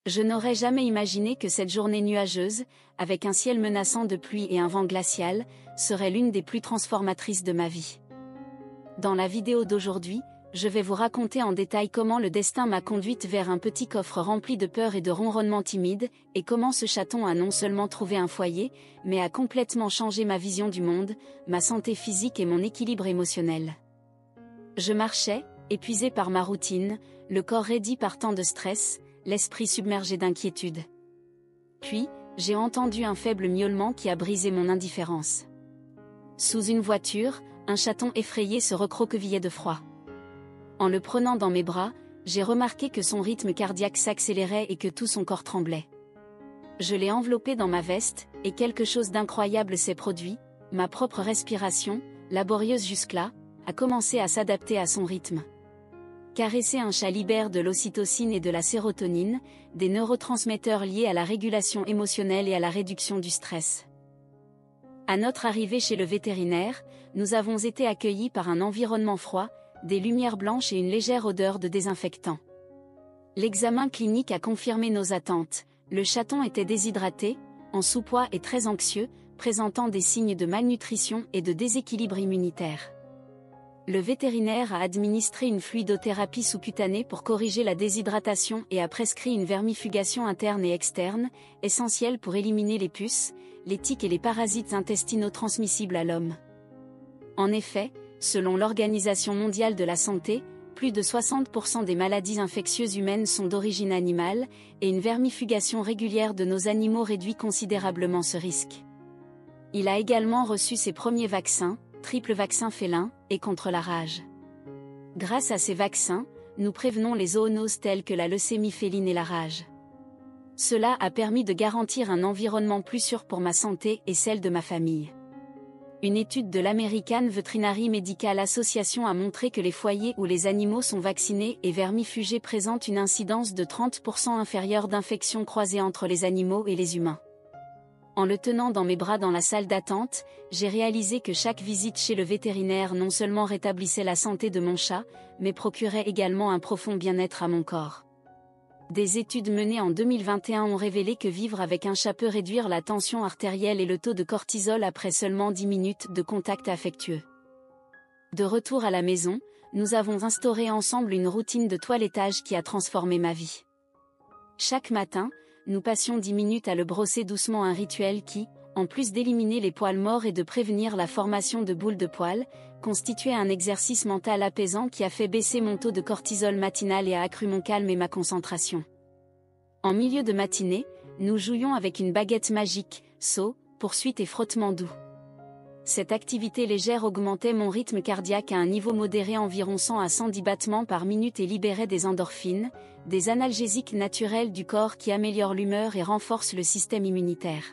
Je n'aurais jamais imaginé que cette journée nuageuse, avec un ciel menaçant de pluie et un vent glacial, serait l'une des plus transformatrices de ma vie. Dans la vidéo d'aujourd'hui, je vais vous raconter en détail comment le destin m'a conduite vers un petit coffre rempli de peur et de ronronnements timides, et comment ce chaton a non seulement trouvé un foyer, mais a complètement changé ma vision du monde, ma santé physique et mon équilibre émotionnel. Je marchais, épuisé par ma routine, le corps raidi par tant de stress, l'esprit submergé d'inquiétude. Puis, j'ai entendu un faible miaulement qui a brisé mon indifférence. Sous une voiture, un chaton effrayé se recroquevillait de froid. En le prenant dans mes bras, j'ai remarqué que son rythme cardiaque s'accélérait et que tout son corps tremblait. Je l'ai enveloppé dans ma veste, et quelque chose d'incroyable s'est produit, ma propre respiration, laborieuse jusque-là, a commencé à s'adapter à son rythme. Caresser un chat libère de l'ocytocine et de la sérotonine, des neurotransmetteurs liés à la régulation émotionnelle et à la réduction du stress. À notre arrivée chez le vétérinaire, nous avons été accueillis par un environnement froid, des lumières blanches et une légère odeur de désinfectant. L'examen clinique a confirmé nos attentes. Le chaton était déshydraté, en sous-poids et très anxieux, présentant des signes de malnutrition et de déséquilibre immunitaire. Le vétérinaire a administré une fluidothérapie sous-cutanée pour corriger la déshydratation et a prescrit une vermifugation interne et externe, essentielle pour éliminer les puces, les tiques et les parasites intestinaux transmissibles à l'homme. En effet, selon l'Organisation mondiale de la santé, plus de 60% des maladies infectieuses humaines sont d'origine animale, et une vermifugation régulière de nos animaux réduit considérablement ce risque. Il a également reçu ses premiers vaccins, triple vaccin félin, et contre la rage. Grâce à ces vaccins, nous prévenons les zoonoses telles que la leucémie féline et la rage. Cela a permis de garantir un environnement plus sûr pour ma santé et celle de ma famille. Une étude de l'American Veterinary Medical Association a montré que les foyers où les animaux sont vaccinés et vermifugés présentent une incidence de 30% inférieure d'infections croisées entre les animaux et les humains. En le tenant dans mes bras dans la salle d'attente, j'ai réalisé que chaque visite chez le vétérinaire non seulement rétablissait la santé de mon chat, mais procurait également un profond bien-être à mon corps. Des études menées en 2021 ont révélé que vivre avec un chat peut réduire la tension artérielle et le taux de cortisol après seulement 10 minutes de contact affectueux. De retour à la maison, nous avons instauré ensemble une routine de toilettage qui a transformé ma vie. Chaque matin, nous passions 10 minutes à le brosser doucement, un rituel qui, en plus d'éliminer les poils morts et de prévenir la formation de boules de poils, constituait un exercice mental apaisant qui a fait baisser mon taux de cortisol matinal et a accru mon calme et ma concentration. En milieu de matinée, nous jouions avec une baguette magique, saut, poursuite et frottement doux. Cette activité légère augmentait mon rythme cardiaque à un niveau modéré, environ 100 à 110 battements par minute, et libérait des endorphines, des analgésiques naturels du corps qui améliorent l'humeur et renforcent le système immunitaire.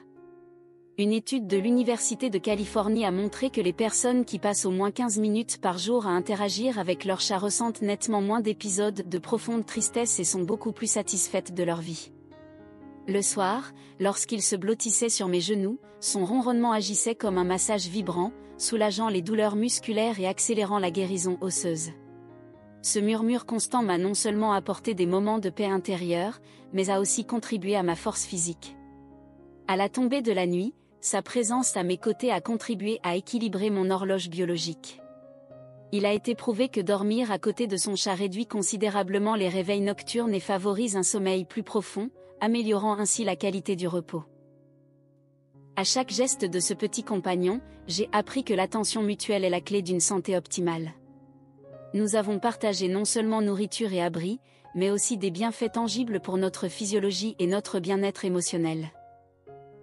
Une étude de l'Université de Californie a montré que les personnes qui passent au moins 15 minutes par jour à interagir avec leur chat ressentent nettement moins d'épisodes de profonde tristesse et sont beaucoup plus satisfaites de leur vie. Le soir, lorsqu'il se blottissait sur mes genoux, son ronronnement agissait comme un massage vibrant, soulageant les douleurs musculaires et accélérant la guérison osseuse. Ce murmure constant m'a non seulement apporté des moments de paix intérieure, mais a aussi contribué à ma force physique. À la tombée de la nuit, sa présence à mes côtés a contribué à équilibrer mon horloge biologique. Il a été prouvé que dormir à côté de son chat réduit considérablement les réveils nocturnes et favorise un sommeil plus profond, améliorant ainsi la qualité du repos. À chaque geste de ce petit compagnon, j'ai appris que l'attention mutuelle est la clé d'une santé optimale. Nous avons partagé non seulement nourriture et abri, mais aussi des bienfaits tangibles pour notre physiologie et notre bien-être émotionnel.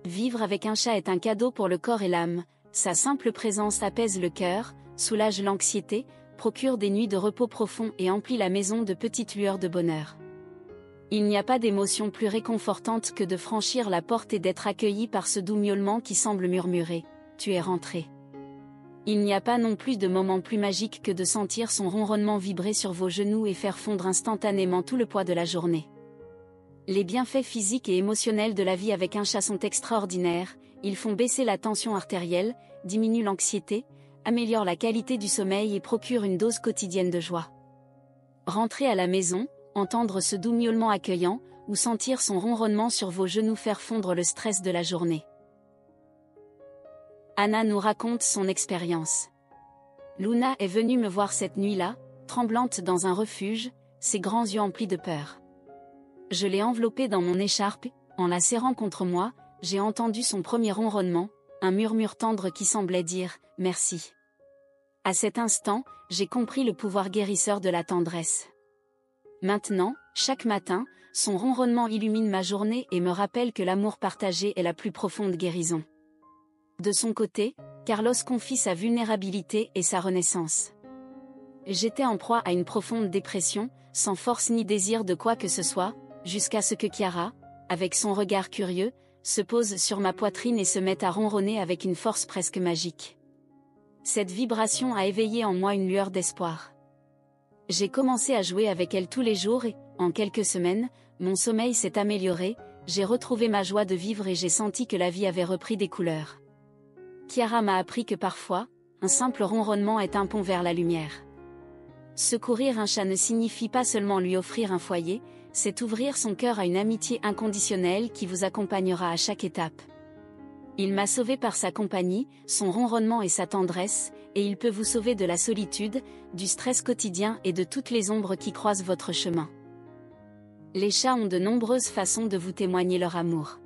Vivre avec un chat est un cadeau pour le corps et l'âme. Sa simple présence apaise le cœur, soulage l'anxiété, procure des nuits de repos profond et emplit la maison de petites lueurs de bonheur. Il n'y a pas d'émotion plus réconfortante que de franchir la porte et d'être accueilli par ce doux miaulement qui semble murmurer « Tu es rentré ». Il n'y a pas non plus de moment plus magique que de sentir son ronronnement vibrer sur vos genoux et faire fondre instantanément tout le poids de la journée. Les bienfaits physiques et émotionnels de la vie avec un chat sont extraordinaires. Ils font baisser la tension artérielle, diminuent l'anxiété, améliorent la qualité du sommeil et procurent une dose quotidienne de joie. Rentrer à la maison, entendre ce doux miaulement accueillant, ou sentir son ronronnement sur vos genoux faire fondre le stress de la journée. Anna nous raconte son expérience. Luna est venue me voir cette nuit-là, tremblante dans un refuge, ses grands yeux emplis de peur. Je l'ai enveloppée dans mon écharpe, en la serrant contre moi, j'ai entendu son premier ronronnement, un murmure tendre qui semblait dire « merci ». À cet instant, j'ai compris le pouvoir guérisseur de la tendresse. Maintenant, chaque matin, son ronronnement illumine ma journée et me rappelle que l'amour partagé est la plus profonde guérison. De son côté, Carlos confie sa vulnérabilité et sa renaissance. J'étais en proie à une profonde dépression, sans force ni désir de quoi que ce soit, jusqu'à ce que Chiara, avec son regard curieux, se pose sur ma poitrine et se mette à ronronner avec une force presque magique. Cette vibration a éveillé en moi une lueur d'espoir. J'ai commencé à jouer avec elle tous les jours et, en quelques semaines, mon sommeil s'est amélioré, j'ai retrouvé ma joie de vivre et j'ai senti que la vie avait repris des couleurs. Chiara m'a appris que parfois, un simple ronronnement est un pont vers la lumière. Secourir un chat ne signifie pas seulement lui offrir un foyer, c'est ouvrir son cœur à une amitié inconditionnelle qui vous accompagnera à chaque étape. Il m'a sauvé par sa compagnie, son ronronnement et sa tendresse, et il peut vous sauver de la solitude, du stress quotidien et de toutes les ombres qui croisent votre chemin. Les chats ont de nombreuses façons de vous témoigner leur amour.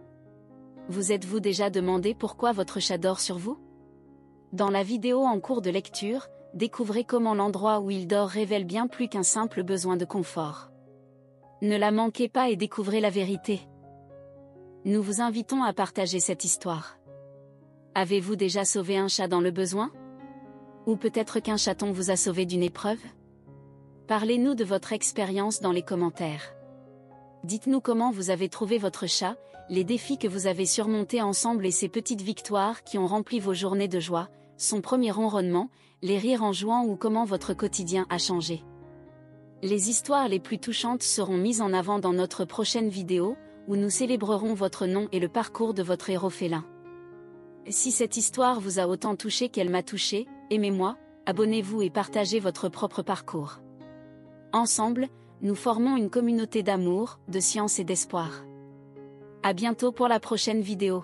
Vous êtes-vous déjà demandé pourquoi votre chat dort sur vous? Dans la vidéo en cours de lecture, découvrez comment l'endroit où il dort révèle bien plus qu'un simple besoin de confort. Ne la manquez pas et découvrez la vérité. Nous vous invitons à partager cette histoire. Avez-vous déjà sauvé un chat dans le besoin? Ou peut-être qu'un chaton vous a sauvé d'une épreuve? Parlez-nous de votre expérience dans les commentaires. Dites-nous comment vous avez trouvé votre chat, les défis que vous avez surmontés ensemble et ces petites victoires qui ont rempli vos journées de joie, son premier ronronnement, les rires en jouant ou comment votre quotidien a changé. Les histoires les plus touchantes seront mises en avant dans notre prochaine vidéo, où nous célébrerons votre nom et le parcours de votre héros félin. Si cette histoire vous a autant touché qu'elle m'a touché, aimez-moi, abonnez-vous et partagez votre propre parcours. Ensemble, nous formons une communauté d'amour, de science et d'espoir. À bientôt pour la prochaine vidéo.